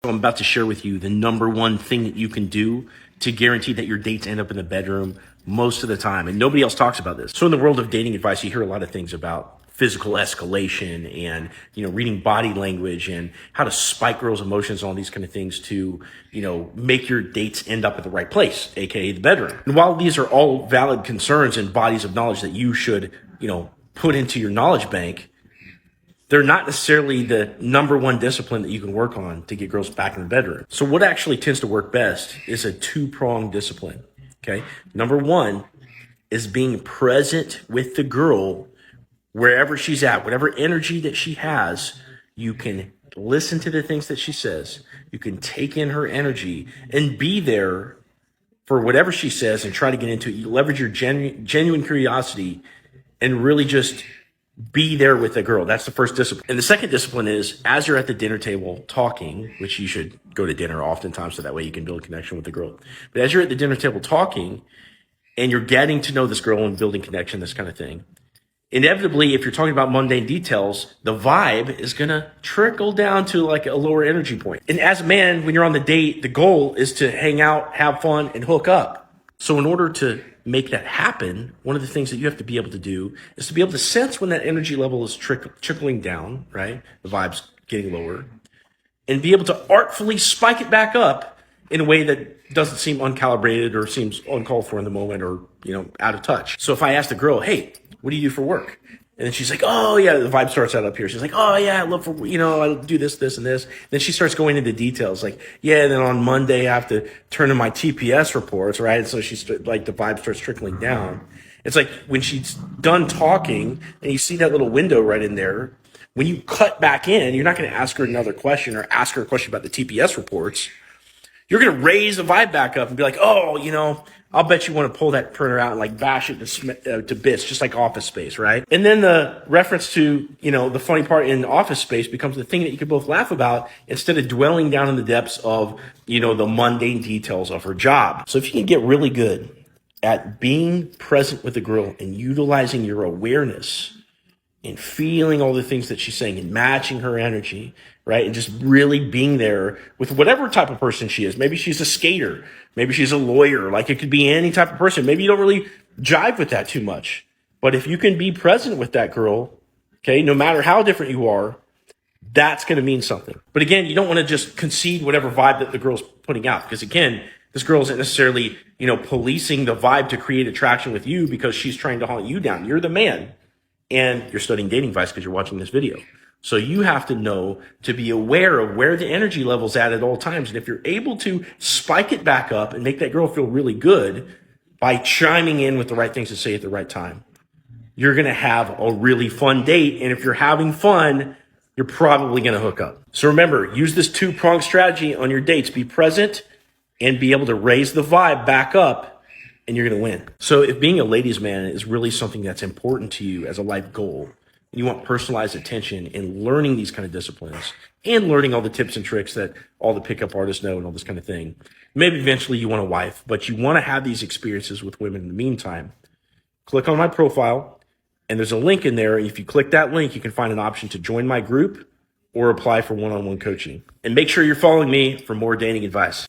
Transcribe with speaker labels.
Speaker 1: I'm about to share with you the number one thing that you can do to guarantee that your dates end up in the bedroom most of the time. And nobody else talks about this. So in the world of dating advice, you hear a lot of things about physical escalation and, reading body language and how to spike girls' emotions, all these kind of things to, make your dates end up at the right place, aka the bedroom. And while these are all valid concerns and bodies of knowledge that you should, put into your knowledge bank, they're not necessarily the number one discipline that you can work on to get girls back in the bedroom. So what actually tends to work best is a two-pronged discipline, okay? Number one is being present with the girl wherever she's at, whatever energy that she has. You can listen to the things that she says. You can take in her energy and be there for whatever she says and try to get into it. You leverage your genuine curiosity and really just be there with the girl. That's the first discipline. And the second discipline is, as you're at the dinner table talking, which you should go to dinner oftentimes so that way you can build a connection with the girl. But as you're at the dinner table talking and you're getting to know this girl and building connection, this kind of thing, inevitably, if you're talking about mundane details, the vibe is going to trickle down to like a lower energy point. And as a man, when you're on the date, the goal is to hang out, have fun, and hook up. So in order to make that happen, one of the things that you have to be able to do is to be able to sense when that energy level is trickling down, right? The vibe's getting lower, and be able to artfully spike it back up in a way that doesn't seem uncalibrated or seems uncalled for in the moment or, out of touch. So if I ask the girl, hey, what do you do for work? And then she's like, oh yeah, the vibe starts out up here. She's like, oh yeah, I love for, I do this, this, and this. Then she starts going into details like, yeah, then on Monday I have to turn in my TPS reports, right? And so she's like, the vibe starts trickling down. It's like when she's done talking and you see that little window right in there, when you cut back in, you're not going to ask her another question or ask her a question about the TPS reports. You're going to raise the vibe back up and be like, oh, I'll bet you want to pull that printer out and like bash it to bits, just like Office Space, right? And then the reference to, the funny part in Office Space becomes the thing that you can both laugh about instead of dwelling down in the depths of, the mundane details of her job. So if you can get really good at being present with the girl and utilizing your awareness and feeling all the things that she's saying and matching her energy, right? And just really being there with whatever type of person she is. Maybe she's a skater. Maybe she's a lawyer. Like it could be any type of person. Maybe you don't really jive with that too much. But if you can be present with that girl, okay, no matter how different you are, that's going to mean something. But again, you don't want to just concede whatever vibe that the girl's putting out. Because again, this girl isn't necessarily, policing the vibe to create attraction with you because she's trying to hunt you down. You're the man. And you're studying dating advice because you're watching this video. So you have to know to be aware of where the energy level's at all times. And if you're able to spike it back up and make that girl feel really good by chiming in with the right things to say at the right time, you're going to have a really fun date. And if you're having fun, you're probably going to hook up. So remember, use this two-pronged strategy on your dates. Be present and be able to raise the vibe back up. And you're going to win. So if being a ladies' man is really something that's important to you as a life goal, and you want personalized attention in learning these kind of disciplines and learning all the tips and tricks that all the pickup artists know and all this kind of thing, maybe eventually you want a wife, but you want to have these experiences with women in the meantime, click on my profile, and there's a link in there. If you click that link, you can find an option to join my group or apply for one-on-one coaching. And make sure you're following me for more dating advice.